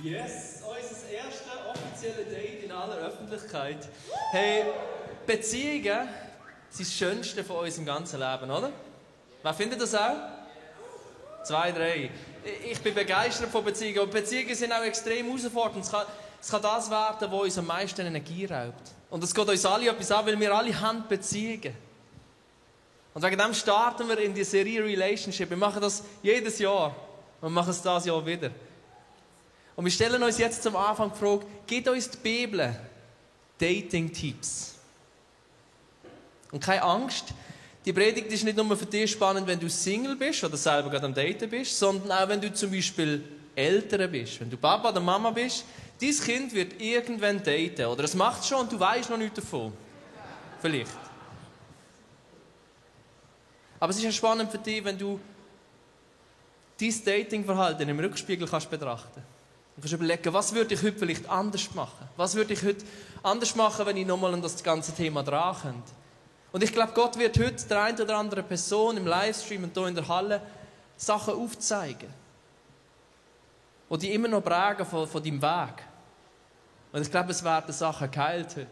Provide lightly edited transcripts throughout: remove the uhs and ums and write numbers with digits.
Yes, unser erstes offizielles Date in aller Öffentlichkeit. Hey, Beziehungen sind das Schönste von uns im ganzen Leben, oder? Wer findet das auch? 2, 3. Ich bin begeistert von Beziehungen. Und Beziehungen sind auch extrem herausfordernd. Es kann das werden, was uns am meisten Energie raubt. Und es geht uns alle etwas an, weil wir alle haben Beziehungen. Und wegen dem starten wir in die Serie Relationship. Wir machen das jedes Jahr. Und wir machen es dieses Jahr wieder. Und wir stellen uns jetzt zum Anfang die Frage, gibt uns die Bibel Dating-Tipps? Und keine Angst, die Predigt ist nicht nur für dich spannend, wenn du Single bist oder selber gerade am Daten bist, sondern auch, wenn du zum Beispiel Eltern bist. Wenn du Papa oder Mama bist, dein Kind wird irgendwann daten. Oder es macht es schon und du weißt noch nichts davon. Vielleicht. Aber es ist ja spannend für dich, wenn du dein Datingverhalten im Rückspiegel kannst betrachten. Du kannst überlegen, was würde ich heute vielleicht anders machen? Was würde ich heute anders machen, wenn ich nochmal an das ganze Thema drankomme? Und ich glaube, Gott wird heute der einen oder anderen Person im Livestream und hier in der Halle Sachen aufzeigen, die dich immer noch prägen von deinem Weg. Und ich glaube, es werden Sachen geheilt heute.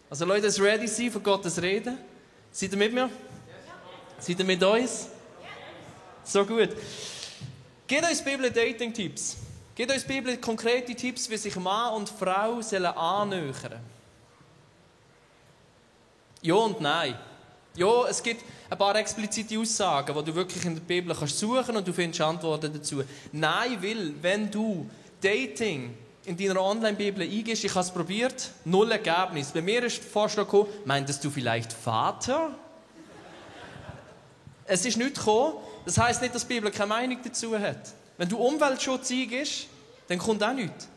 Also Leute, es ready sein für Gottes Reden. Seid ihr mit mir? Seid ihr mit uns? So gut. Gebt uns die Bibel Dating-Tipps. Gebt uns die Bibel konkrete Tipps, wie sich Mann und Frau annähern sollen. Ja und nein. Ja, es gibt ein paar explizite Aussagen, die du wirklich in der Bibel kannst suchen und du findest Antworten dazu. Nein, weil, wenn du Dating in deiner Online-Bibel eingibst, ich habe es probiert, 0 Ergebnis. Bei mir ist der Vorschlag gekommen, meintest du vielleicht Vater? Es ist nicht gekommen. Das heisst nicht, dass die Bibel keine Meinung dazu hat. Wenn du Umweltschutz eingibst, dann kommt auch nichts.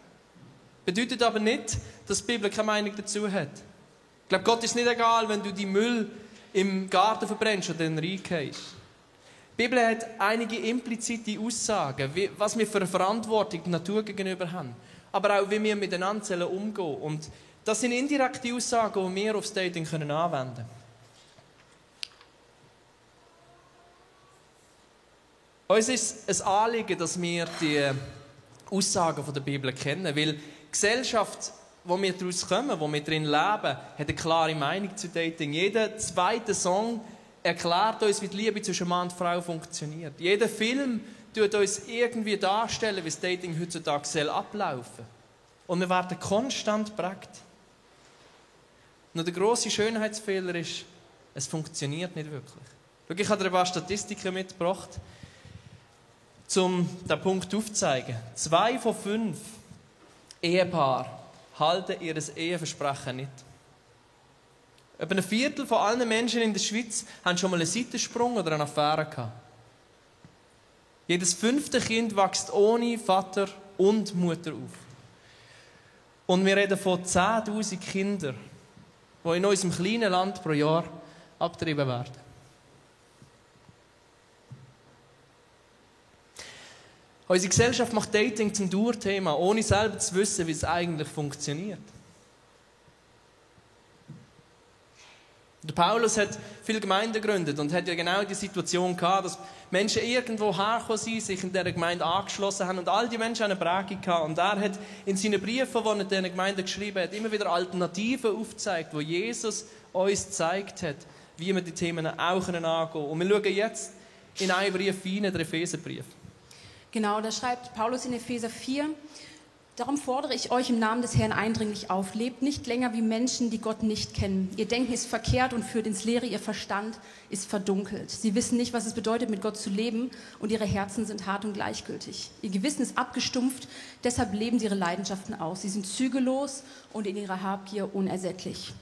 Bedeutet aber nicht, dass die Bibel keine Meinung dazu hat. Ich glaube, Gott ist nicht egal, wenn du die Müll im Garten verbrennst oder den reingehst. Die Bibel hat einige implizite Aussagen, was wir für eine Verantwortung der Natur gegenüber haben. Aber auch, wie wir miteinander umgehen sollen. Und das sind indirekte Aussagen, die wir aufs Dating anwenden können. Uns ist ein Anliegen, dass wir die Aussagen der Bibel kennen, weil die Gesellschaft, wo wir daraus kommen, wo wir drin leben, hat eine klare Meinung zu Dating. Jeder zweite Song erklärt uns, wie die Liebe zwischen Mann und Frau funktioniert. Jeder Film tut uns irgendwie darstellen, wie das Dating heutzutage ablaufen soll. Und wir werden konstant geprägt. Nur der grosse Schönheitsfehler ist, es funktioniert nicht wirklich. Schau, ich habe dir ein paar Statistiken mitgebracht, um diesen Punkt aufzuzeigen. 2 von 5 Ehepaaren halten ihr Eheversprechen nicht. Etwa ein Viertel von allen Menschen in der Schweiz haben schon mal einen Seitensprung oder eine Affäre gehabt. Jedes 5. Kind wächst ohne Vater und Mutter auf. Und wir reden von 10'000 Kindern, die in unserem kleinen Land pro Jahr abgetrieben werden. Unsere Gesellschaft macht Dating zum Dauerthema, ohne selber zu wissen, wie es eigentlich funktioniert. Der Paulus hat viele Gemeinden gegründet und hat ja genau die Situation gehabt, dass Menschen irgendwo hergekommen sind, sich in dieser Gemeinde angeschlossen haben und all die Menschen haben eine Prägung gehabt. Und er hat in seinen Briefen, die er diesen Gemeinden geschrieben hat, immer wieder Alternativen aufgezeigt, wo Jesus uns gezeigt hat, wie wir die Themen auch angehen können. Und wir schauen jetzt in einen Brief rein, den Epheserbrief. Genau, da schreibt Paulus in Epheser 4, darum fordere ich euch im Namen des Herrn eindringlich auf, lebt nicht länger wie Menschen, die Gott nicht kennen. Ihr Denken ist verkehrt und führt ins Leere, ihr Verstand ist verdunkelt. Sie wissen nicht, was es bedeutet, mit Gott zu leben und ihre Herzen sind hart und gleichgültig. Ihr Gewissen ist abgestumpft, deshalb leben sie ihre Leidenschaften aus. Sie sind zügellos und in ihrer Habgier unersättlich.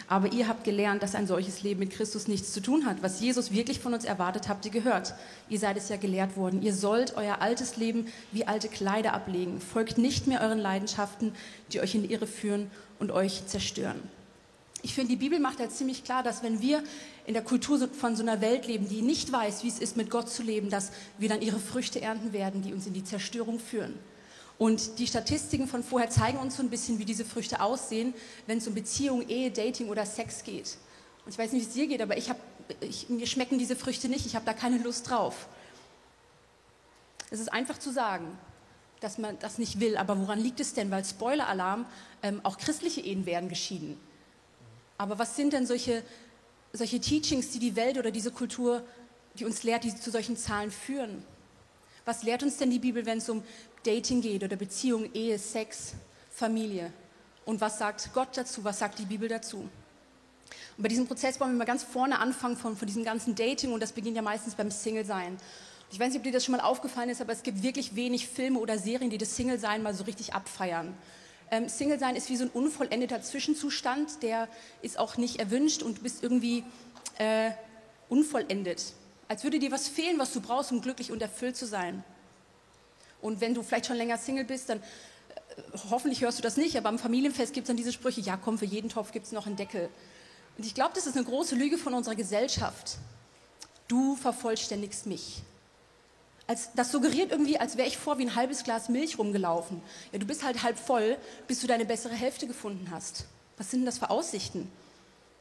Aber ihr habt gelernt, dass ein solches Leben mit Christus nichts zu tun hat. Was Jesus wirklich von uns erwartet, habt ihr gehört. Ihr seid es ja gelehrt worden. Ihr sollt euer altes Leben wie alte Kleider ablegen. Folgt nicht mehr euren Leidenschaften, die euch in die Irre führen und euch zerstören. Ich finde, die Bibel macht ja ziemlich klar, dass wenn wir in der Kultur von so einer Welt leben, die nicht weiß, wie es ist, mit Gott zu leben, dass wir dann ihre Früchte ernten werden, die uns in die Zerstörung führen. Und die Statistiken von vorher zeigen uns so ein bisschen, wie diese Früchte aussehen, wenn es um Beziehung, Ehe, Dating oder Sex geht. Und ich weiß nicht, wie es dir geht, aber mir schmecken diese Früchte nicht, ich habe da keine Lust drauf. Es ist einfach zu sagen. dass man das nicht will. Aber woran liegt es denn? Weil Spoiler-Alarm, auch christliche Ehen werden geschieden. Aber was sind denn solche Teachings, die Welt oder diese Kultur, die uns lehrt, die zu solchen Zahlen führen? Was lehrt uns denn die Bibel, wenn es um Dating geht oder Beziehung, Ehe, Sex, Familie? Und was sagt Gott dazu? Was sagt die Bibel dazu? Und bei diesem Prozess wollen wir mal ganz vorne anfangen von diesem ganzen Dating, und das beginnt ja meistens beim Single-Sein. Ich weiß nicht, ob dir das schon mal aufgefallen ist, aber es gibt wirklich wenig Filme oder Serien, die das Single-Sein mal so richtig abfeiern. Single-Sein ist wie so ein unvollendeter Zwischenzustand, der ist auch nicht erwünscht, und du bist irgendwie unvollendet. Als würde dir was fehlen, was du brauchst, um glücklich und erfüllt zu sein. Und wenn du vielleicht schon länger Single bist, dann hoffentlich hörst du das nicht, aber am Familienfest gibt es dann diese Sprüche, ja komm, für jeden Topf gibt es noch einen Deckel. Und ich glaube, das ist eine große Lüge von unserer Gesellschaft. Du vervollständigst mich. Das suggeriert irgendwie, als wäre ich vor wie ein halbes Glas Milch rumgelaufen. Ja, du bist halt halb voll, bis du deine bessere Hälfte gefunden hast. Was sind denn das für Aussichten?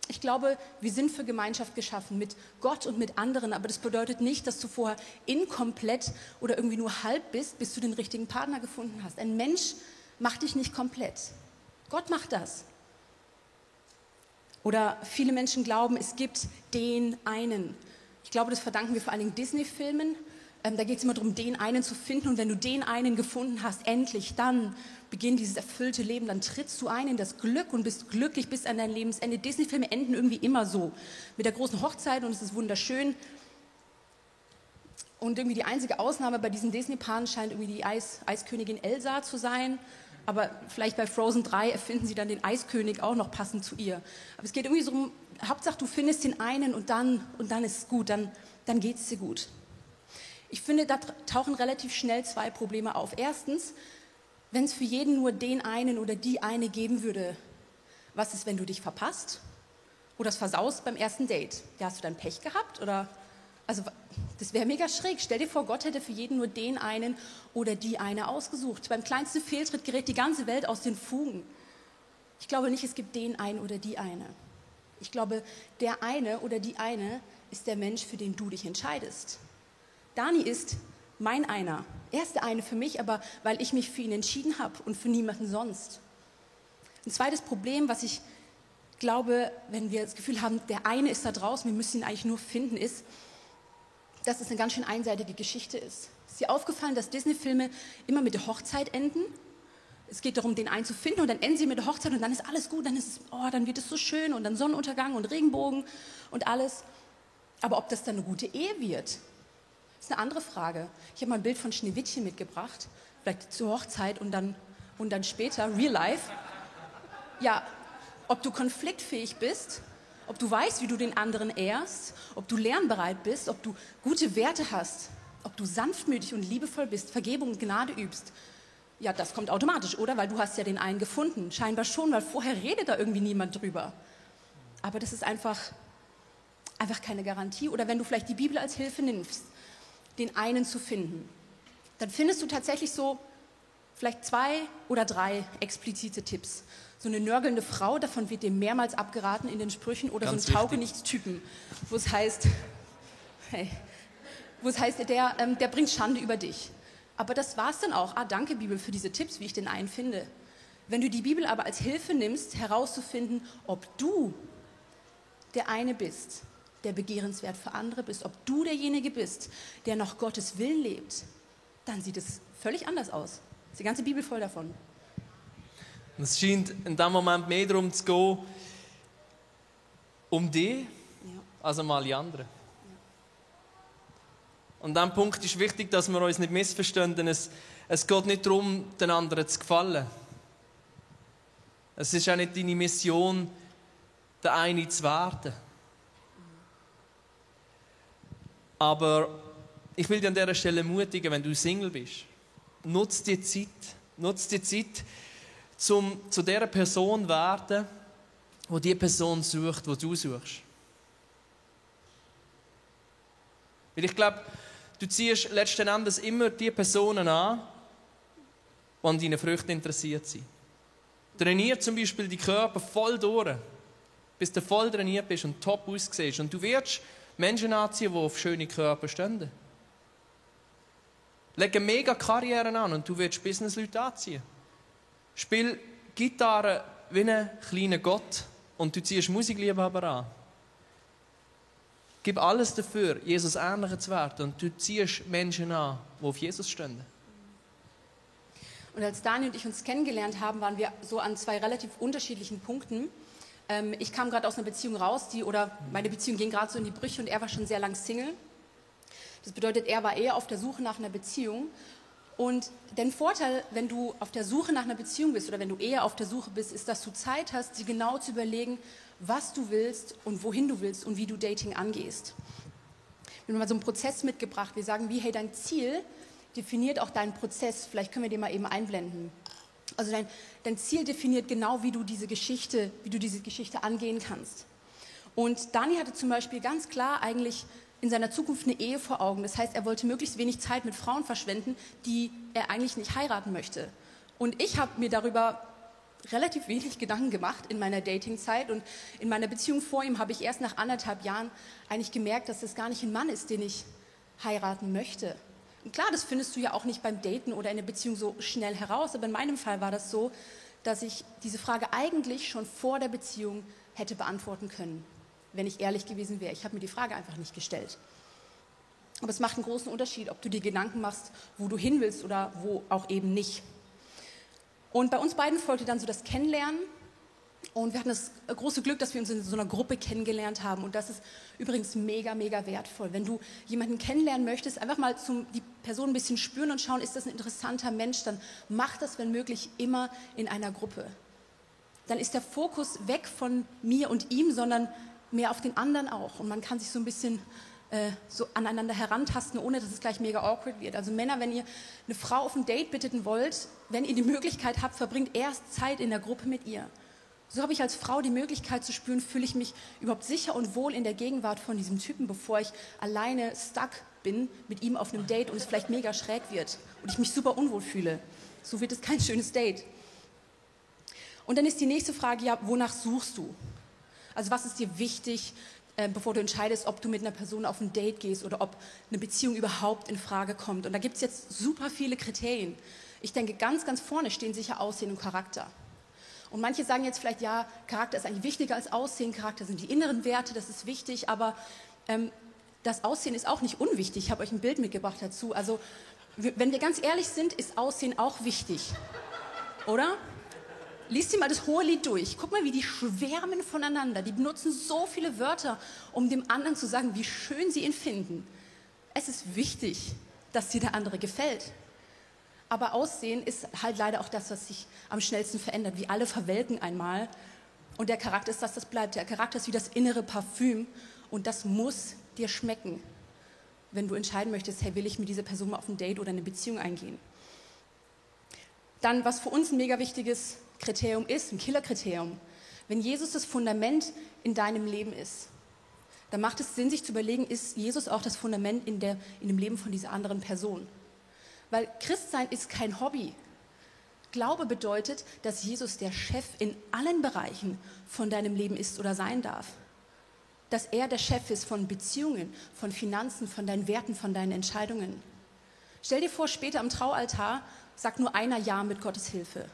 Ich glaube, wir sind für Gemeinschaft geschaffen, mit Gott und mit anderen, aber das bedeutet nicht, dass du vorher inkomplett oder irgendwie nur halb bist, bis du den richtigen Partner gefunden hast. Ein Mensch macht dich nicht komplett. Gott macht das. Oder viele Menschen glauben, es gibt den einen. Ich glaube, das verdanken wir vor allen Dingen Disney-Filmen. Da geht es immer darum, den einen zu finden, und wenn du den einen gefunden hast, endlich, dann beginnt dieses erfüllte Leben, dann trittst du ein in das Glück und bist glücklich bis an dein Lebensende. Disney-Filme enden irgendwie immer so, mit der großen Hochzeit, und es ist wunderschön. Und irgendwie die einzige Ausnahme bei diesen Disney-Paaren scheint irgendwie die Eiskönigin Elsa zu sein, aber vielleicht bei Frozen 3 erfinden sie dann den Eiskönig auch noch passend zu ihr. Aber es geht irgendwie so um, Hauptsache du findest den einen, und dann ist es gut, dann geht es dir gut. Ich finde, da tauchen relativ schnell zwei Probleme auf. Erstens, wenn es für jeden nur den einen oder die eine geben würde, was ist, wenn du dich verpasst oder es versaust beim ersten Date? Ja, hast du dann Pech gehabt? Also das wäre mega schräg. Stell dir vor, Gott hätte für jeden nur den einen oder die eine ausgesucht. Beim kleinsten Fehltritt gerät die ganze Welt aus den Fugen. Ich glaube nicht, es gibt den einen oder die eine. Ich glaube, der eine oder die eine ist der Mensch, für den du dich entscheidest. Dani ist mein Einer. Er ist der eine für mich, aber weil ich mich für ihn entschieden habe und für niemanden sonst. Ein zweites Problem, was ich glaube, wenn wir das Gefühl haben, der eine ist da draußen, wir müssen ihn eigentlich nur finden, ist, dass es eine ganz schön einseitige Geschichte ist. Ist dir aufgefallen, dass Disney-Filme immer mit der Hochzeit enden? Es geht darum, den einen zu finden, und dann enden sie mit der Hochzeit, und dann ist alles gut, dann wird es so schön, und dann Sonnenuntergang und Regenbogen und alles. Aber ob das dann eine gute Ehe wird, ist eine andere Frage. Ich habe mal ein Bild von Schneewittchen mitgebracht, vielleicht zur Hochzeit und dann später, real life. Ja, ob du konfliktfähig bist, ob du weißt, wie du den anderen ehrst, ob du lernbereit bist, ob du gute Werte hast, ob du sanftmütig und liebevoll bist, Vergebung und Gnade übst. Ja, das kommt automatisch, oder? Weil du hast ja den einen gefunden. Scheinbar schon, weil vorher redet da irgendwie niemand drüber. Aber das ist einfach keine Garantie. Oder wenn du vielleicht die Bibel als Hilfe nimmst, den einen zu finden, dann findest du tatsächlich so vielleicht 2 oder 3 explizite Tipps. So eine nörgelnde Frau, davon wird dir mehrmals abgeraten in den Sprüchen, oder ganz so ein Taugenichtstypen, wo es heißt, der bringt Schande über dich. Aber das war's dann auch. Danke Bibel für diese Tipps, wie ich den einen finde. Wenn du die Bibel aber als Hilfe nimmst, herauszufinden, ob du der eine bist, der begehrenswert für andere bist, ob du derjenige bist, der nach Gottes Willen lebt, dann sieht es völlig anders aus. Ist die ganze Bibel voll davon. Es scheint in diesem Moment mehr darum zu gehen, um dich, als um alle anderen. Ja. Und an diesem Punkt ist wichtig, dass wir uns nicht missverstehen, denn es geht nicht darum, den anderen zu gefallen. Es ist auch nicht deine Mission, der eine zu werden. Aber ich will dich an dieser Stelle ermutigen, wenn du Single bist, nutz die Zeit, um zu der Person zu werden, die Person sucht, die du suchst. Weil ich glaube, du ziehst letzten Endes immer die Personen an, die an deinen Früchten interessiert sind. Trainier zum Beispiel die Körper voll durch, bis du voll trainiert bist und top aussiehst. Und du wirst Menschen anziehen, die auf schöne Körper stehen. Lege mega Karrieren an und du willst Businessleute anziehen. Spiel Gitarre wie ein kleiner Gott und du ziehst Musikliebhaber an. Gib alles dafür, Jesus ähnlicher zu werden und du ziehst Menschen an, die auf Jesus stehen. Und als Dani und ich uns kennengelernt haben, waren wir so an zwei relativ unterschiedlichen Punkten. Ich kam gerade aus einer Beziehung raus, meine Beziehung ging gerade so in die Brüche und er war schon sehr lang Single. Das bedeutet, er war eher auf der Suche nach einer Beziehung. Und der Vorteil, wenn du auf der Suche nach einer Beziehung bist oder wenn du eher auf der Suche bist, ist, dass du Zeit hast, dir genau zu überlegen, was du willst und wohin du willst und wie du Dating angehst. Wir haben mal so einen Prozess mitgebracht. Wir sagen, dein Ziel definiert auch deinen Prozess. Vielleicht können wir den mal eben einblenden. Also dein Ziel definiert genau, wie du diese Geschichte angehen kannst. Und Dani hatte zum Beispiel ganz klar eigentlich in seiner Zukunft eine Ehe vor Augen. Das heißt, er wollte möglichst wenig Zeit mit Frauen verschwenden, die er eigentlich nicht heiraten möchte. Und ich habe mir darüber relativ wenig Gedanken gemacht in meiner Datingzeit. Und in meiner Beziehung vor ihm habe ich erst nach 1,5 Jahren eigentlich gemerkt, dass das gar nicht ein Mann ist, den ich heiraten möchte. Und klar, das findest du ja auch nicht beim Daten oder in der Beziehung so schnell heraus. Aber in meinem Fall war das so, dass ich diese Frage eigentlich schon vor der Beziehung hätte beantworten können, wenn ich ehrlich gewesen wäre. Ich habe mir die Frage einfach nicht gestellt. Aber es macht einen großen Unterschied, ob du dir Gedanken machst, wo du hin willst oder wo auch eben nicht. Und bei uns beiden folgte dann so das Kennenlernen. Und wir hatten das große Glück, dass wir uns in so einer Gruppe kennengelernt haben. Und das ist übrigens mega, mega wertvoll. Wenn du jemanden kennenlernen möchtest, einfach mal die Person ein bisschen spüren und schauen, ist das ein interessanter Mensch, dann mach das, wenn möglich, immer in einer Gruppe. Dann ist der Fokus weg von mir und ihm, sondern mehr auf den anderen auch. Und man kann sich so ein bisschen so aneinander herantasten, ohne dass es gleich mega awkward wird. Also Männer, wenn ihr eine Frau auf ein Date bitten wollt, wenn ihr die Möglichkeit habt, verbringt erst Zeit in der Gruppe mit ihr. So habe ich als Frau die Möglichkeit zu spüren, fühle ich mich überhaupt sicher und wohl in der Gegenwart von diesem Typen, bevor ich alleine stuck bin mit ihm auf einem Date und es vielleicht mega schräg wird und ich mich super unwohl fühle. So wird es kein schönes Date. Und dann ist die nächste Frage, ja, wonach suchst du? Also was ist dir wichtig, bevor du entscheidest, ob du mit einer Person auf ein Date gehst oder ob eine Beziehung überhaupt in Frage kommt? Und da gibt es jetzt super viele Kriterien. Ich denke, ganz, ganz vorne stehen sicher Aussehen und Charakter. Und manche sagen jetzt vielleicht, ja, Charakter ist eigentlich wichtiger als Aussehen, Charakter sind die inneren Werte, das ist wichtig, aber das Aussehen ist auch nicht unwichtig. Ich habe euch ein Bild mitgebracht dazu. Also, wenn wir ganz ehrlich sind, ist Aussehen auch wichtig, oder? Lies dir mal das Hohelied durch. Guck mal, wie die schwärmen voneinander. Die benutzen so viele Wörter, um dem anderen zu sagen, wie schön sie ihn finden. Es ist wichtig, dass dir der andere gefällt. Aber Aussehen ist halt leider auch das, was sich am schnellsten verändert. Wir alle verwelken einmal. Und der Charakter ist das bleibt. Der Charakter ist wie das innere Parfüm. Und das muss dir schmecken, wenn du entscheiden möchtest, hey, will ich mit dieser Person mal auf ein Date oder eine Beziehung eingehen. Dann, was für uns ein mega wichtiges Kriterium ist, ein Killerkriterium. Wenn Jesus das Fundament in deinem Leben ist, dann macht es Sinn, sich zu überlegen, ist Jesus auch das Fundament in dem Leben von dieser anderen Person? Weil Christsein ist kein Hobby. Glaube bedeutet, dass Jesus der Chef in allen Bereichen von deinem Leben ist oder sein darf. Dass er der Chef ist von Beziehungen, von Finanzen, von deinen Werten, von deinen Entscheidungen. Stell dir vor, später am Traualtar sagt nur einer Ja mit Gottes Hilfe.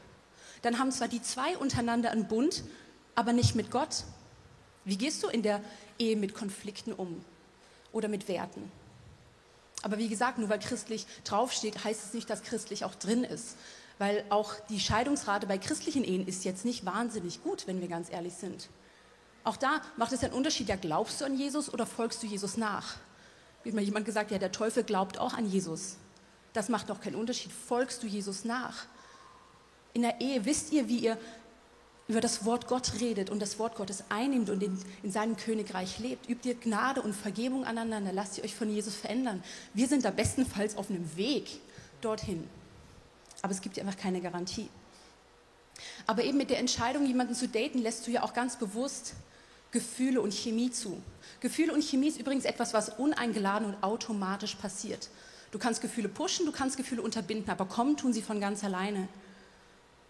Dann haben zwar die zwei untereinander einen Bund, aber nicht mit Gott. Wie gehst du in der Ehe mit Konflikten um oder mit Werten? Aber wie gesagt, nur weil christlich draufsteht, heißt es nicht, dass christlich auch drin ist. Weil auch die Scheidungsrate bei christlichen Ehen ist jetzt nicht wahnsinnig gut, wenn wir ganz ehrlich sind. Auch da macht es einen Unterschied, ja, glaubst du an Jesus oder folgst du Jesus nach? Wie hat mal jemand gesagt, ja, der Teufel glaubt auch an Jesus. Das macht doch keinen Unterschied. Folgst du Jesus nach? In der Ehe wisst ihr, wie ihr über das Wort Gott redet und das Wort Gottes einnimmt und in seinem Königreich lebt. Übt ihr Gnade und Vergebung aneinander. Lasst ihr euch von Jesus verändern. Wir sind da bestenfalls auf einem Weg dorthin. Aber es gibt ja einfach keine Garantie. Aber eben mit der Entscheidung, jemanden zu daten, lässt du ja auch ganz bewusst Gefühle und Chemie zu. Gefühle und Chemie ist übrigens etwas, was uneingeladen und automatisch passiert. Du kannst Gefühle pushen, du kannst Gefühle unterbinden, aber kommen tun sie von ganz alleine.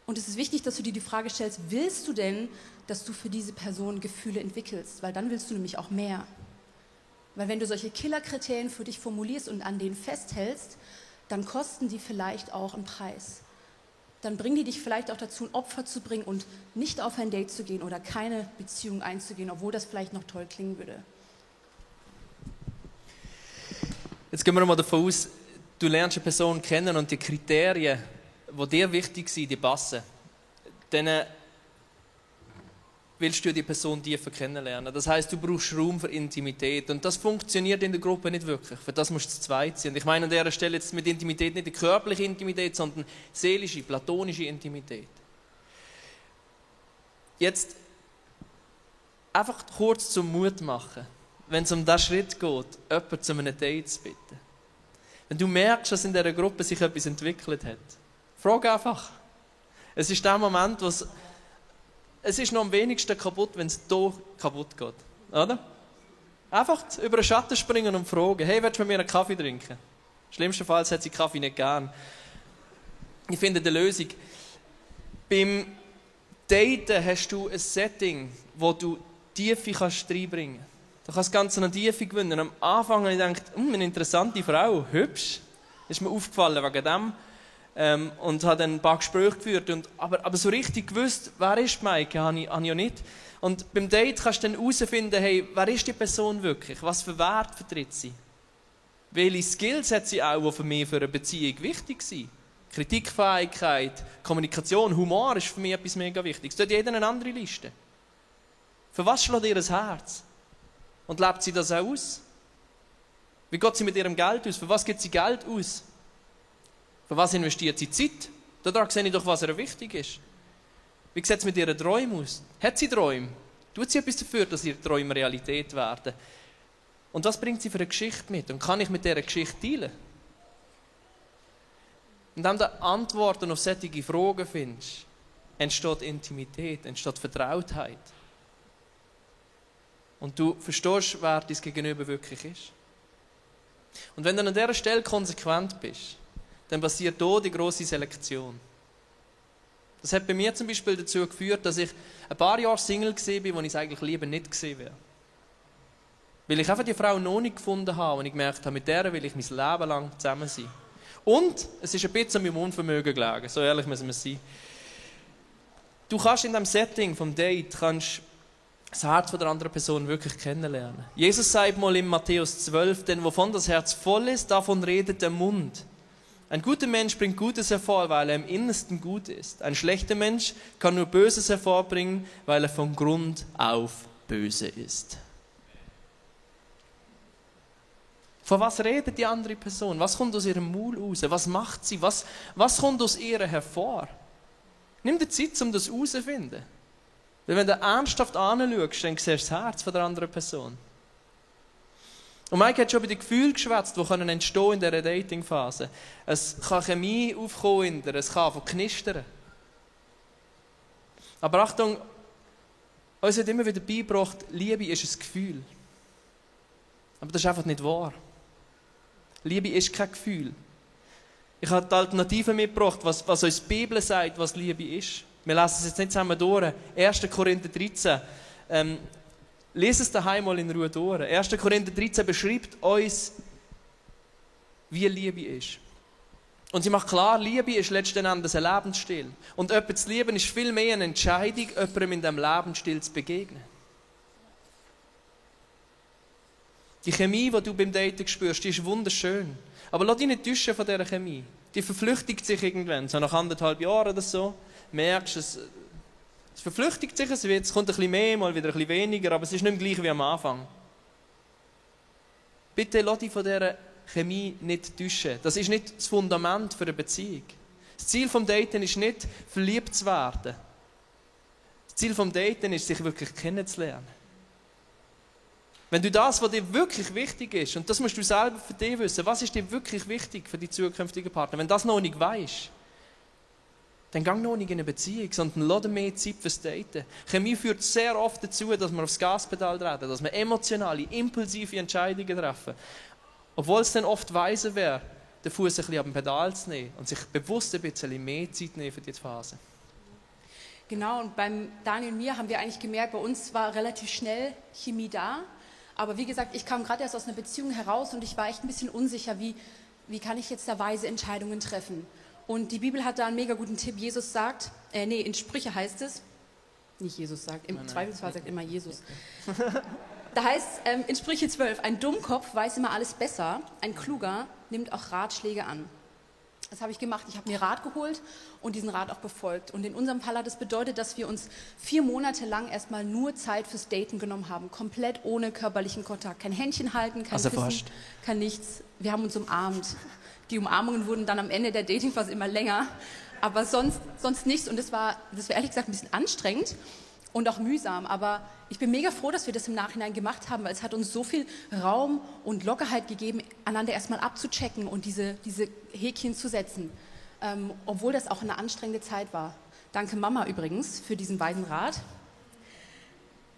Und es ist wichtig, dass du dir die Frage stellst, willst du denn, dass du für diese Person Gefühle entwickelst? Weil dann willst du nämlich auch mehr. Weil wenn du solche Killerkriterien für dich formulierst und an denen festhältst, dann kosten die vielleicht auch einen Preis. Dann bringen die dich vielleicht auch dazu, ein Opfer zu bringen und nicht auf ein Date zu gehen oder keine Beziehung einzugehen, obwohl das vielleicht noch toll klingen würde. Jetzt gehen wir mal davon aus, du lernst eine Person kennen und die Kriterien, die dir wichtig sind, die passen. Dann willst du die Person tiefer kennenlernen. Das heisst, du brauchst Raum für Intimität. Und das funktioniert in der Gruppe nicht wirklich. Für das musst du zu zweit sein. Und ich meine an dieser Stelle jetzt mit Intimität nicht die körperliche Intimität, sondern seelische, platonische Intimität. Jetzt einfach kurz zum Mut machen, wenn es um diesen Schritt geht, jemanden zu einem Date zu bitten. Wenn du merkst, dass in dieser Gruppe sich etwas entwickelt hat, frag einfach. Es ist der Moment, wo es ist noch am wenigsten kaputt, wenn es hier kaputt geht. Oder? Einfach über den Schatten springen und fragen, hey, willst du mit mir einen Kaffee trinken? Schlimmstenfalls hat sie Kaffee nicht gern. Ich finde die Lösung. Beim Daten hast du ein Setting, wo du Tiefe reinbringen kannst. Du kannst das Ganze eine Tiefe gewinnen. Am Anfang habe ich gedacht, eine interessante Frau, hübsch. Ist mir aufgefallen wegen dem. Und habe dann ein paar Gespräche geführt. Aber so richtig gewusst, wer ist Maike, habe ich ja nicht. Und beim Date kannst du dann herausfinden, hey, wer ist die Person wirklich? Was für Wert vertritt sie? Welche Skills hat sie auch, die für mich für eine Beziehung wichtig sind? Kritikfähigkeit, Kommunikation, Humor ist für mich etwas mega Wichtiges. Da hat jeder eine andere Liste. Für was schlägt ihr Herz? Und lebt sie das auch aus? Wie geht sie mit ihrem Geld aus? Für was gibt sie Geld aus? Für was investiert sie Zeit? Daran sehe ich doch, was ihr wichtig ist. Wie sieht es mit ihren Träumen aus? Hat sie Träume? Tut sie etwas dafür, dass ihre Träume Realität werden? Und was bringt sie für eine Geschichte mit? Und kann ich mit dieser Geschichte teilen? Und wenn du Antworten auf solche Fragen findest, entsteht Intimität, entsteht Vertrautheit. Und du verstehst, wer dein Gegenüber wirklich ist. Und wenn du an dieser Stelle konsequent bist, dann passiert hier die grosse Selektion. Das hat bei mir zum Beispiel dazu geführt, dass ich ein paar Jahre Single war, wo ich es eigentlich lieber nicht gewesen wäre. Weil ich einfach die Frau noch nicht gefunden habe und ich gemerkt habe, mit der will ich mein Leben lang zusammen sein. Und es ist ein bisschen an meinem Unvermögen gelegen, so ehrlich müssen wir sein. Du kannst in diesem Setting vom Date das Herz der anderen Person wirklich kennenlernen. Jesus sagt mal in Matthäus 12, denn wovon das Herz voll ist, davon redet der Mund. Ein guter Mensch bringt Gutes hervor, weil er im Innersten gut ist. Ein schlechter Mensch kann nur Böses hervorbringen, weil er von Grund auf böse ist. Von was redet die andere Person? Was kommt aus ihrem Maul raus? Was macht sie? Was kommt aus ihr hervor? Nimm dir Zeit, um das herauszufinden. Weil wenn du ernsthaft anschaust, dann siehst du das Herz der anderen Person. Und Mike hat schon über die Gefühle geschwätzt, die entstehen in dieser Dating-Phase. Es kann Chemie aufkommen in dir, es kann von knistern. Aber Achtung, uns wird immer wieder beigebracht, Liebe ist ein Gefühl. Aber das ist einfach nicht wahr. Liebe ist kein Gefühl. Ich habe die Alternative mitgebracht, was uns die Bibel sagt, was Liebe ist. Wir lesen es jetzt nicht zusammen durch. 1. Korinther 13. Lese es daheim mal in Ruhe durch. 1. Korinther 13 beschreibt uns, wie Liebe ist. Und sie macht klar, Liebe ist letzten Endes ein Lebensstil. Und jemanden zu lieben ist viel mehr eine Entscheidung, jemandem in diesem Lebensstil zu begegnen. Die Chemie, die du beim Daten spürst, die ist wunderschön. Aber lass dich nicht täuschen von dieser Chemie. Die verflüchtigt sich irgendwann. So nach 1,5 Jahren oder so merkst du, es verflüchtigt sich, es kommt ein bisschen mehr, mal wieder ein bisschen weniger, aber es ist nicht mehr gleich wie am Anfang. Bitte lass dich von dieser Chemie nicht täuschen. Das ist nicht das Fundament für eine Beziehung. Das Ziel des Daten ist nicht, verliebt zu werden. Das Ziel des Daten ist, sich wirklich kennenzulernen. Wenn du das, was dir wirklich wichtig ist, und das musst du selber für dich wissen, was ist dir wirklich wichtig für die zukünftigen Partner, wenn du das noch nicht weißt, dann geh noch nicht in eine Beziehung, sondern lass dir mehr Zeit fürs Daten. Chemie führt sehr oft dazu, dass wir aufs Gaspedal treten, dass wir emotionale, impulsive Entscheidungen treffen. Obwohl es dann oft weiser wäre, den Fuß ein bisschen auf dem Pedal zu nehmen und sich bewusst ein bisschen mehr Zeit nehmen für diese Phase. Genau, und beim Daniel und mir haben wir eigentlich gemerkt, bei uns war relativ schnell Chemie da. Aber wie gesagt, ich kam gerade erst aus einer Beziehung heraus und ich war echt ein bisschen unsicher, wie wie kann ich jetzt da weise Entscheidungen treffen? Und die Bibel hat da einen mega guten Tipp. Jesus sagt, in Sprüche heißt es, nicht Jesus sagt, im Zweifelsfall sagt immer Jesus. Da heißt in Sprüche 12, ein Dummkopf weiß immer alles besser, ein Kluger nimmt auch Ratschläge an. Das habe ich gemacht. Ich habe mir Rat geholt und diesen Rat auch befolgt. Und in unserem Fall hat es bedeutet, dass wir uns 4 Monate lang erstmal nur Zeit fürs Daten genommen haben. Komplett ohne körperlichen Kontakt. Kein Händchen halten, kein Küssen, kein nichts. Wir haben uns umarmt. Die Umarmungen wurden dann am Ende der Datingphase immer länger. Aber sonst nichts. Und das war ehrlich gesagt ein bisschen anstrengend und auch mühsam. Aber ich bin mega froh, dass wir das im Nachhinein gemacht haben, weil es hat uns so viel Raum und Lockerheit gegeben, einander erstmal abzuchecken und diese Häkchen zu setzen. Obwohl das auch eine anstrengende Zeit war. Danke Mama übrigens für diesen weisen Rat.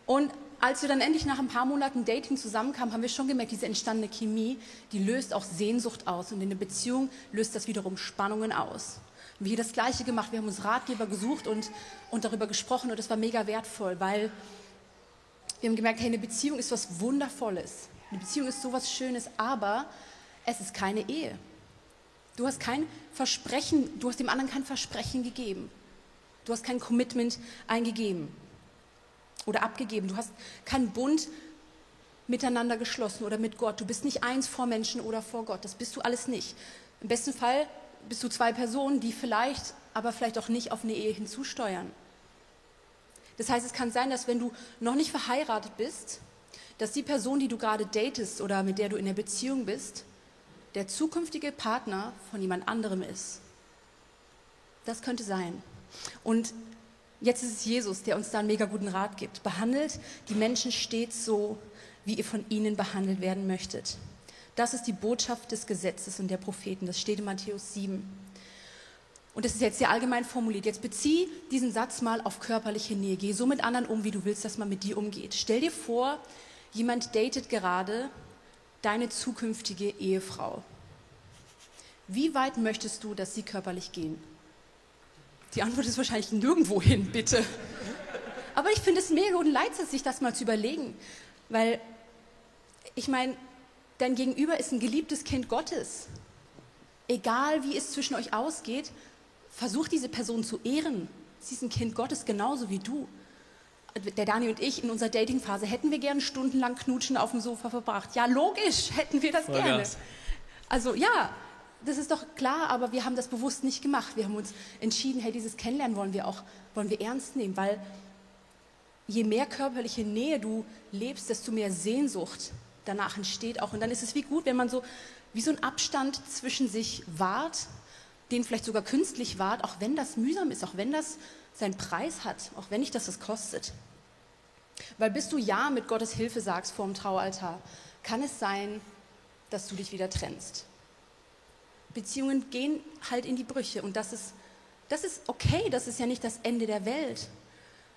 Und als wir dann endlich nach ein paar Monaten Dating zusammenkamen, haben wir schon gemerkt, diese entstandene Chemie, die löst auch Sehnsucht aus. Und in der Beziehung löst das wiederum Spannungen aus. Wir haben das Gleiche gemacht, wir haben uns Ratgeber gesucht und darüber gesprochen und das war mega wertvoll, weil wir haben gemerkt, hey, eine Beziehung ist was Wundervolles. Eine Beziehung ist sowas Schönes, aber es ist keine Ehe. Du hast kein Versprechen, du hast dem anderen kein Versprechen gegeben. Du hast kein Commitment eingegeben oder abgegeben. Du hast keinen Bund miteinander geschlossen oder mit Gott. Du bist nicht eins vor Menschen oder vor Gott. Das bist du alles nicht. Im besten Fall bist du 2 Personen, die vielleicht, aber vielleicht auch nicht auf eine Ehe hinzusteuern. Das heißt, es kann sein, dass wenn du noch nicht verheiratet bist, dass die Person, die du gerade datest oder mit der du in der Beziehung bist, der zukünftige Partner von jemand anderem ist. Das könnte sein. Und jetzt ist es Jesus, der uns da einen mega guten Rat gibt. Behandelt die Menschen stets so, wie ihr von ihnen behandelt werden möchtet. Das ist die Botschaft des Gesetzes und der Propheten. Das steht in Matthäus 7. Und das ist jetzt sehr allgemein formuliert. Jetzt bezieh diesen Satz mal auf körperliche Nähe. Geh so mit anderen um, wie du willst, dass man mit dir umgeht. Stell dir vor, jemand datet gerade deine zukünftige Ehefrau. Wie weit möchtest du, dass sie körperlich gehen? Die Antwort ist wahrscheinlich nirgendwo hin, bitte. Aber ich finde es mega und Leitsatz, sich das mal zu überlegen. Weil, ich meine, dein Gegenüber ist ein geliebtes Kind Gottes. Egal, wie es zwischen euch ausgeht, versuch diese Person zu ehren. Sie ist ein Kind Gottes, genauso wie du. Der Dani und ich in unserer Datingphase, hätten wir gerne stundenlang knutschen auf dem Sofa verbracht. Ja, logisch, hätten wir das gerne. Also ja, das ist doch klar, aber wir haben das bewusst nicht gemacht. Wir haben uns entschieden, hey, dieses Kennenlernen wollen wir ernst nehmen, weil je mehr körperliche Nähe du lebst, desto mehr Sehnsucht danach entsteht auch. Und dann ist es wie gut, wenn man so wie so ein Abstand zwischen sich wahrt, den vielleicht sogar künstlich wahrt, auch wenn das mühsam ist, auch wenn das seinen Preis hat, auch wenn nicht das kostet. Weil bis du Ja mit Gottes Hilfe sagst vor dem Traualtar, kann es sein, dass du dich wieder trennst. Beziehungen gehen halt in die Brüche und das ist okay, das ist ja nicht das Ende der Welt.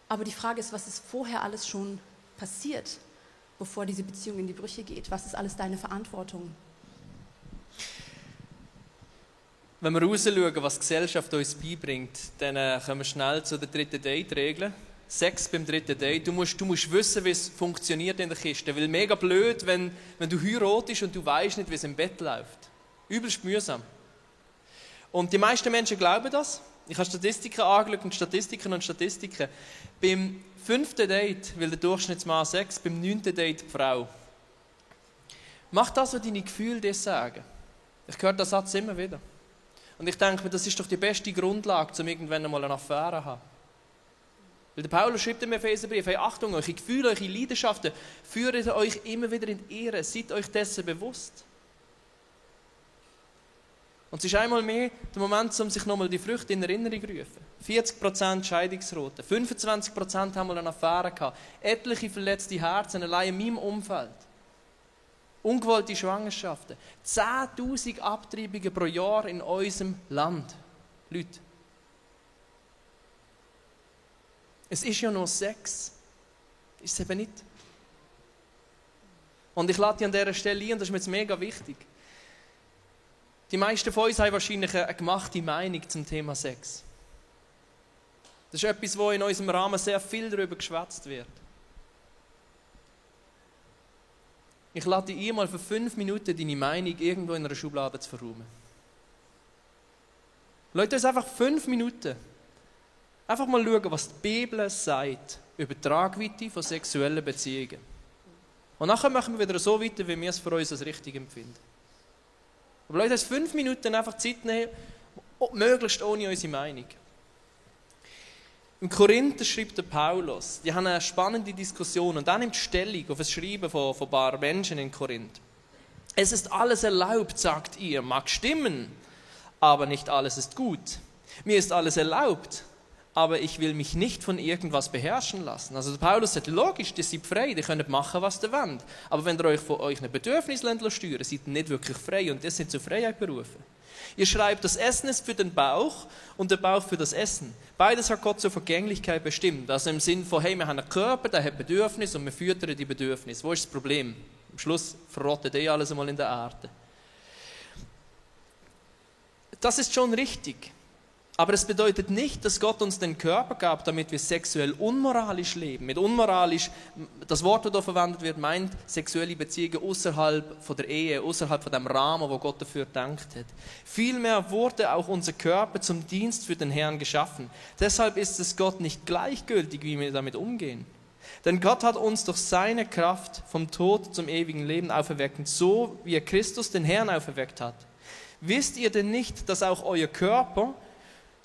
Aber die Frage ist, was ist vorher alles schon passiert, bevor diese Beziehung in die Brüche geht? Was ist alles deine Verantwortung? Wenn wir rausschauen, was die Gesellschaft uns beibringt, dann kommen wir schnell zu der 3. Date-Regel. Sex beim 3. Date. Du musst wissen, wie es funktioniert in der Kiste. Weil mega blöd, wenn du heiratest und du weißt nicht, wie es im Bett läuft. Übelst mühsam. Und die meisten Menschen glauben das. Ich habe Statistiken angeschaut und Statistiken. Beim 5. Date will der Durchschnittsmann Sex, beim 9. Date die Frau. Mach das, was deine Gefühle dir sagen. Ich höre den Satz immer wieder. Und ich denke mir, das ist doch die beste Grundlage, um irgendwann einmal eine Affäre zu haben. Weil der Paulus schreibt im Epheserbrief, hey, Achtung, eure Gefühle, eure Leidenschaften führen euch immer wieder in die Irre. Seid euch dessen bewusst. Und es ist einmal mehr der Moment, um sich nochmal die Früchte in Erinnerung zu rufen. 40% Scheidungsrate, 25% haben mal eine Affäre gehabt, etliche verletzte Herzen allein in meinem Umfeld. Ungewollte Schwangerschaften, 10'000 Abtreibungen pro Jahr in unserem Land. Leute. Es ist ja nur Sex. Ist es eben nicht. Und ich lade dich an dieser Stelle ein, und das ist mir jetzt mega wichtig. Die meisten von uns haben wahrscheinlich eine gemachte Meinung zum Thema Sex. Das ist etwas, wo in unserem Rahmen sehr viel darüber geschwätzt wird. ich lade dich ein, mal für 5 Minuten deine Meinung irgendwo in einer Schublade zu verräumen. Lasst uns einfach 5 Minuten einfach mal schauen, was die Bibel sagt über die Tragweite von sexuellen Beziehungen. Und nachher machen wir wieder so weiter, wie wir es für uns als richtig empfinden. Aber lasst uns 5 Minuten einfach Zeit nehmen, möglichst ohne unsere Meinung. Im Korinther schreibt der Paulus, die haben eine spannende Diskussion und dann nimmt Stellung auf das Schreiben von ein paar Menschen in Korinth. Es ist alles erlaubt, sagt ihr, mag stimmen, aber nicht alles ist gut. Mir ist alles erlaubt, aber ich will mich nicht von irgendwas beherrschen lassen. Also der Paulus sagt, logisch, ihr seid frei, ihr könnt machen, was ihr wollt. Aber wenn ihr euch von euren Bedürfnissen steuern lasst, seid ihr nicht wirklich frei und ihr seid zur Freiheit berufen. Ihr schreibt, das Essen ist für den Bauch und der Bauch für das Essen. Beides hat Gott zur Vergänglichkeit bestimmt. Also im Sinn von, hey, wir haben einen Körper, der hat Bedürfnisse und wir füttern die Bedürfnisse. Wo ist das Problem? Am Schluss verrottet alles einmal in der Erde. Das ist schon richtig. Aber es bedeutet nicht, dass Gott uns den Körper gab, damit wir sexuell unmoralisch leben. Mit unmoralisch, das Wort, das hier verwendet wird, meint sexuelle Beziehungen außerhalb von der Ehe, außerhalb von dem Rahmen, wo Gott dafür gedacht hat. Vielmehr wurde auch unser Körper zum Dienst für den Herrn geschaffen. Deshalb ist es Gott nicht gleichgültig, wie wir damit umgehen. Denn Gott hat uns durch seine Kraft vom Tod zum ewigen Leben auferweckt, so wie er Christus den Herrn auferweckt hat. Wisst ihr denn nicht, dass auch euer Körper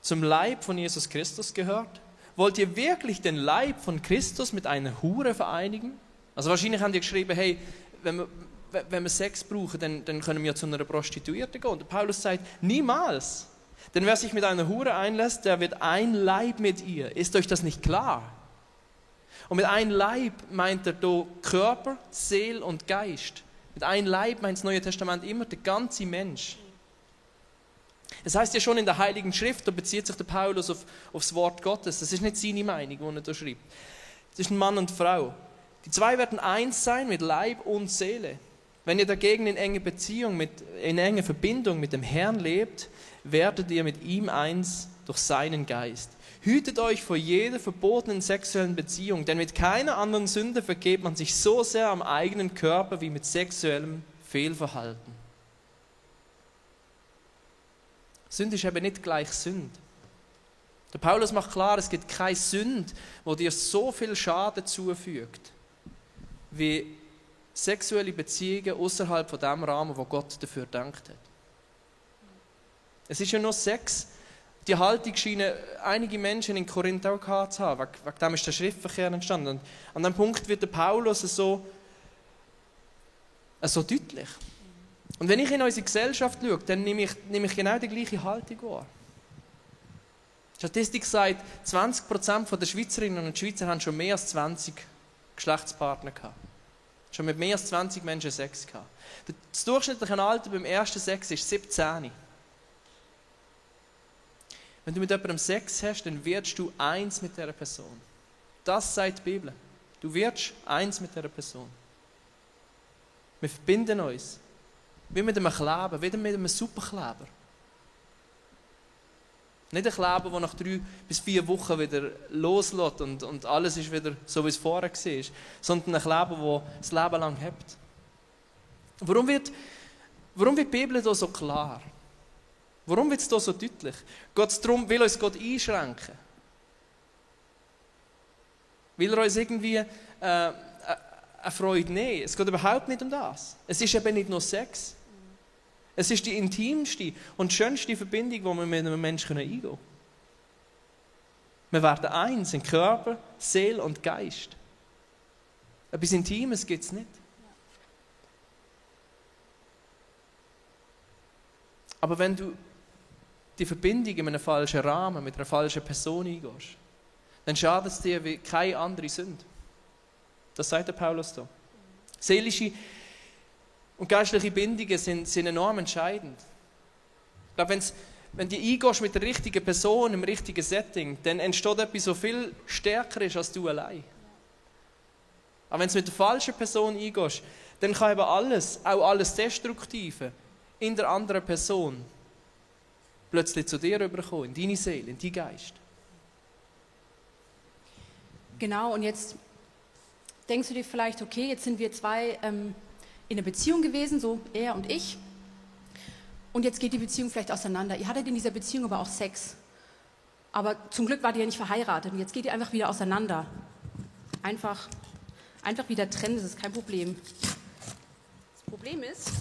zum Leib von Jesus Christus gehört? Wollt ihr wirklich den Leib von Christus mit einer Hure vereinigen? Also wahrscheinlich haben die geschrieben, hey, wenn wir Sex brauchen, dann können wir zu einer Prostituierten gehen. Und der Paulus sagt, niemals. Denn wer sich mit einer Hure einlässt, der wird ein Leib mit ihr. Ist euch das nicht klar? Und mit ein Leib meint er hier Körper, Seele und Geist. Mit ein Leib meint das Neue Testament immer der ganze Mensch. Es heißt ja schon in der Heiligen Schrift, da bezieht sich der Paulus auf das Wort Gottes. Das ist nicht seine Meinung, die er da schreibt. Das ist ein Mann und Frau. Die zwei werden eins sein mit Leib und Seele. Wenn ihr dagegen in enge Beziehung, in enge Verbindung mit dem Herrn lebt, werdet ihr mit ihm eins durch seinen Geist. Hütet euch vor jeder verbotenen sexuellen Beziehung, denn mit keiner anderen Sünde vergeht man sich so sehr am eigenen Körper wie mit sexuellem Fehlverhalten. Sünde ist eben nicht gleich Sünde. Der Paulus macht klar, es gibt keine Sünde, die dir so viel Schaden zufügt, wie sexuelle Beziehungen außerhalb von dem Rahmen, wo Gott dafür gedacht hat. Es ist ja nur Sex. Die Haltung scheinen einige Menschen in Korinth auch gehabt zu haben. Wegen dem ist der Schriftverkehr entstanden. Und an diesem Punkt wird der Paulus so deutlich. Und wenn ich in unsere Gesellschaft schaue, dann nehme ich genau die gleiche Haltung wahr. Die Statistik sagt, 20% der Schweizerinnen und Schweizer haben schon mehr als 20 Geschlechtspartner gehabt. Schon mit mehr als 20 Menschen Sex gehabt. Das durchschnittliche Alter beim ersten Sex ist 17. Wenn du mit jemandem Sex hast, dann wirst du eins mit dieser Person. Das sagt die Bibel. Du wirst eins mit dieser Person. Wir verbinden uns. Wie mit einem Kleber, wie mit einem Superkleber. Nicht ein Kleber, der nach 3 bis 4 Wochen wieder loslässt und alles ist wieder so, wie es vorher war. Sondern ein Kleber, der das Leben lang hebt. Warum wird die Bibel hier so klar? Warum wird es hier so deutlich? Will uns Gott einschränken? Will er uns irgendwie eine Freude nehmen? Es geht überhaupt nicht um das. Es ist eben nicht nur Sex. Es ist die intimste und schönste Verbindung, die wir mit einem Menschen eingehen können. Wir werden eins in Körper, Seele und Geist. Etwas Intimes gibt es nicht. Aber wenn du die Verbindung in einem falschen Rahmen mit einer falschen Person eingehst, dann schadet es dir wie keine andere Sünde. Das sagt der Paulus da. Seelische und geistliche Bindungen sind enorm entscheidend. Ich glaube, wenn du eingehst mit der richtigen Person, im richtigen Setting, dann entsteht etwas, so viel stärker ist als du allein. Aber wenn du mit der falschen Person eingehst, dann kann eben auch alles Destruktive in der anderen Person plötzlich zu dir rüberkommen, in deine Seele, in deinen Geist. Genau, und jetzt denkst du dir vielleicht, okay, jetzt sind wir zwei in einer Beziehung gewesen, so er und ich. Und jetzt geht die Beziehung vielleicht auseinander. Ihr hattet in dieser Beziehung aber auch Sex. Aber zum Glück wart ihr ja nicht verheiratet. Und jetzt geht ihr einfach wieder auseinander. Einfach wieder trennen, das ist kein Problem. Das Problem ist,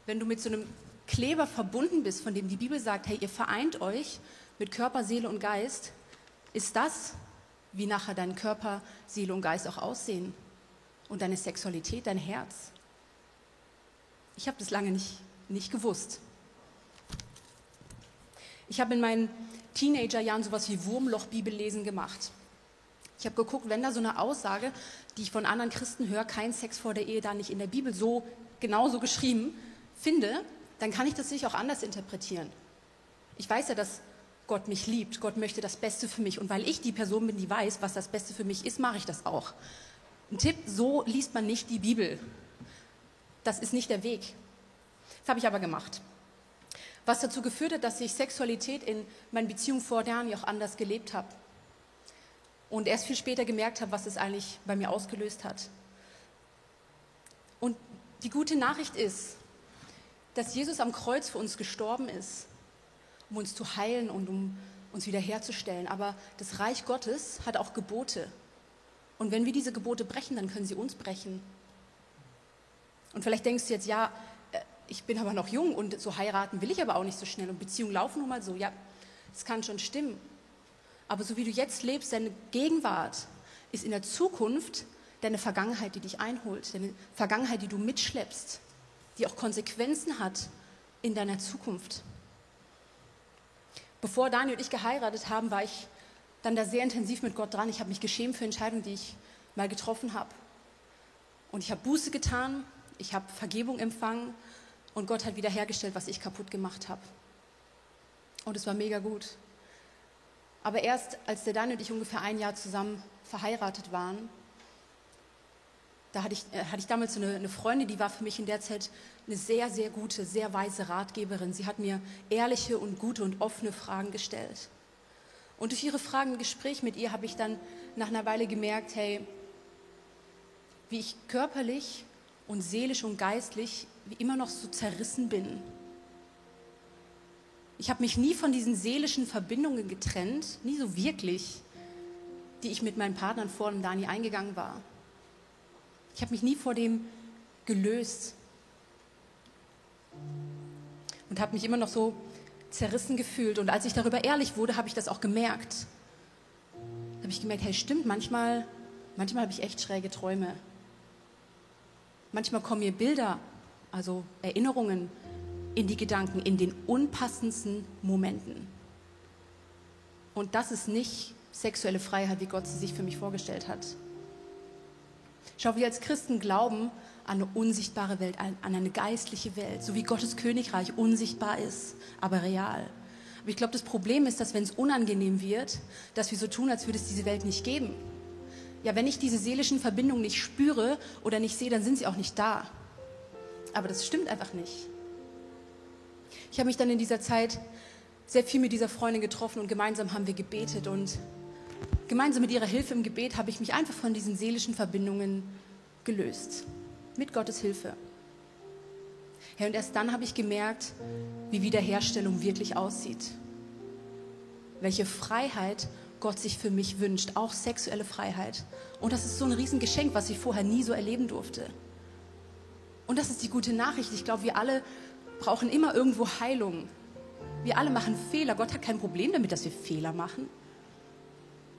wenn du mit so einem Kleber verbunden bist, von dem die Bibel sagt, hey, ihr vereint euch mit Körper, Seele und Geist, ist das, wie nachher dein Körper, Seele und Geist auch aussehen. Und deine Sexualität, dein Herz. Ich habe das lange nicht gewusst. Ich habe in meinen Teenagerjahren sowas wie Wurmloch-Bibellesen gemacht. Ich habe geguckt, wenn da so eine Aussage, die ich von anderen Christen höre, kein Sex vor der Ehe, da nicht in der Bibel so genauso geschrieben finde, dann kann ich das sicher auch anders interpretieren. Ich weiß ja, dass Gott mich liebt, Gott möchte das Beste für mich. Und weil ich die Person bin, die weiß, was das Beste für mich ist, mache ich das auch. Ein Tipp, so liest man nicht die Bibel. Das ist nicht der Weg. Das habe ich aber gemacht. Was dazu geführt hat, dass ich Sexualität in meinen Beziehungen vor Jahren auch anders gelebt habe. Und erst viel später gemerkt habe, was es eigentlich bei mir ausgelöst hat. Und die gute Nachricht ist, dass Jesus am Kreuz für uns gestorben ist, um uns zu heilen und um uns wiederherzustellen. Aber das Reich Gottes hat auch Gebote. Und wenn wir diese Gebote brechen, dann können sie uns brechen. Und vielleicht denkst du jetzt, ja, ich bin aber noch jung und so heiraten will ich aber auch nicht so schnell. Und Beziehungen laufen nun mal so. Ja, das kann schon stimmen. Aber so wie du jetzt lebst, deine Gegenwart ist in der Zukunft deine Vergangenheit, die dich einholt. Deine Vergangenheit, die du mitschleppst, die auch Konsequenzen hat in deiner Zukunft. Bevor Daniel und ich geheiratet haben, war ich dann da sehr intensiv mit Gott dran. Ich habe mich geschämt für Entscheidungen, die ich mal getroffen habe. Und ich habe Buße getan, ich habe Vergebung empfangen und Gott hat wiederhergestellt, was ich kaputt gemacht habe. Und es war mega gut. Aber erst als der Daniel und ich ungefähr ein Jahr zusammen verheiratet waren, da hatte ich damals so eine Freundin, die war für mich in der Zeit eine sehr, sehr gute, sehr weise Ratgeberin. Sie hat mir ehrliche und gute und offene Fragen gestellt. Und durch ihre Fragen im Gespräch mit ihr habe ich dann nach einer Weile gemerkt, hey, wie ich körperlich und seelisch und geistlich wie immer noch so zerrissen bin. Ich habe mich nie von diesen seelischen Verbindungen getrennt, nie so wirklich, die ich mit meinen Partnern vor dem Dani eingegangen war. Ich habe mich nie vor dem gelöst und habe mich immer noch so zerrissen gefühlt. Und als ich darüber ehrlich wurde, habe ich das auch gemerkt. Da habe ich gemerkt, hey, stimmt, manchmal habe ich echt schräge Träume. Manchmal kommen mir Bilder, also Erinnerungen in die Gedanken, in den unpassendsten Momenten. Und das ist nicht sexuelle Freiheit, wie Gott sie sich für mich vorgestellt hat. Schau, wir als Christen glauben an eine unsichtbare Welt, an eine geistliche Welt, so wie Gottes Königreich unsichtbar ist, aber real. Aber ich glaube, das Problem ist, dass wenn es unangenehm wird, dass wir so tun, als würde es diese Welt nicht geben. Ja, wenn ich diese seelischen Verbindungen nicht spüre oder nicht sehe, dann sind sie auch nicht da. Aber das stimmt einfach nicht. Ich habe mich dann in dieser Zeit sehr viel mit dieser Freundin getroffen und gemeinsam haben wir gebetet. Und gemeinsam mit ihrer Hilfe im Gebet habe ich mich einfach von diesen seelischen Verbindungen gelöst. Mit Gottes Hilfe. Ja, und erst dann habe ich gemerkt, wie Wiederherstellung wirklich aussieht. Welche Freiheit Gott sich für mich wünscht, auch sexuelle Freiheit. Und das ist so ein Riesengeschenk, was ich vorher nie so erleben durfte. Und das ist die gute Nachricht. Ich glaube, wir alle brauchen immer irgendwo Heilung. Wir alle machen Fehler. Gott hat kein Problem damit, dass wir Fehler machen.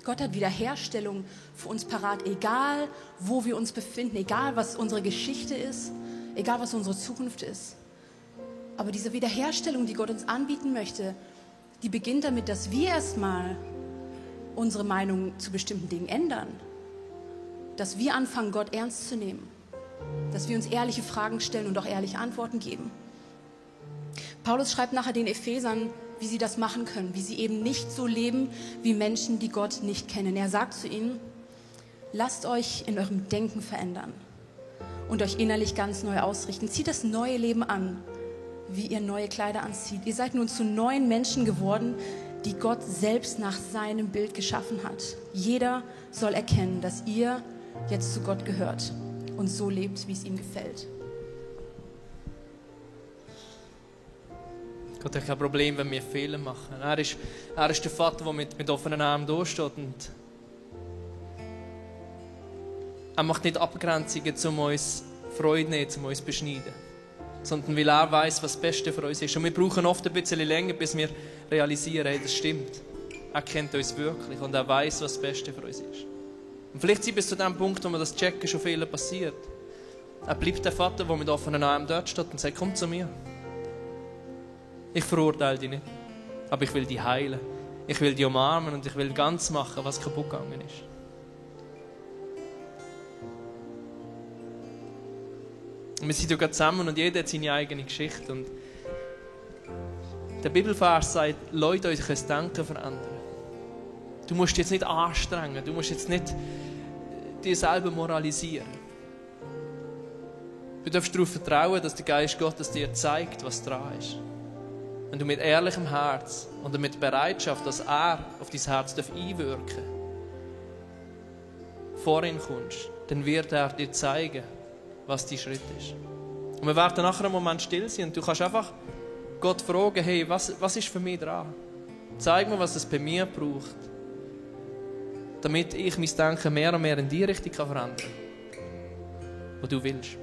Gott hat Wiederherstellung für uns parat, egal wo wir uns befinden, egal was unsere Geschichte ist, egal was unsere Zukunft ist. Aber diese Wiederherstellung, die Gott uns anbieten möchte, die beginnt damit, dass wir erstmal unsere Meinung zu bestimmten Dingen ändern. Dass wir anfangen, Gott ernst zu nehmen. Dass wir uns ehrliche Fragen stellen und auch ehrliche Antworten geben. Paulus schreibt nachher den Ephesern, wie sie das machen können, wie sie eben nicht so leben wie Menschen, die Gott nicht kennen. Er sagt zu ihnen, lasst euch in eurem Denken verändern und euch innerlich ganz neu ausrichten. Zieht das neue Leben an, wie ihr neue Kleider anzieht. Ihr seid nun zu neuen Menschen geworden, die Gott selbst nach seinem Bild geschaffen hat. Jeder soll erkennen, dass ihr jetzt zu Gott gehört und so lebt, wie es ihm gefällt. Gott hat kein Problem, wenn wir Fehler machen. Er ist der Vater, der mit offenen Armen da steht. Und er macht nicht Abgrenzungen, um uns Freude zu nehmen, um uns zu beschneiden. Sondern weil er weiss, was das Beste für uns ist. Und wir brauchen oft ein bisschen länger, bis wir realisieren, hey, das stimmt. Er kennt uns wirklich und er weiss, was das Beste für uns ist. Und vielleicht sind bis zu dem Punkt, wo wir das checken, schon Fehler passiert. Er bleibt der Vater, der mit offenen Armen dort steht und sagt, komm zu mir. Ich verurteile dich nicht, aber ich will dich heilen. Ich will dich umarmen und ich will ganz machen, was kaputt gegangen ist. Und wir sind hier zusammen und jeder hat seine eigene Geschichte. Und der Bibelvers sagt, lasst euch euer Denken verändern. Du musst dich jetzt nicht anstrengen, du musst jetzt nicht dir selber moralisieren. Du darfst darauf vertrauen, dass der Geist Gottes dir zeigt, was dran ist. Wenn du mit ehrlichem Herz und mit Bereitschaft, dass er auf dein Herz einwirken darf, vor ihn kommst, dann wird er dir zeigen, was dein Schritt ist. Und wir werden nachher einen Moment still sein und du kannst einfach Gott fragen, hey, was ist für mich dran? Zeig mir, was es bei mir braucht, damit ich mein Denken mehr und mehr in die Richtung verändern kann, wo du willst.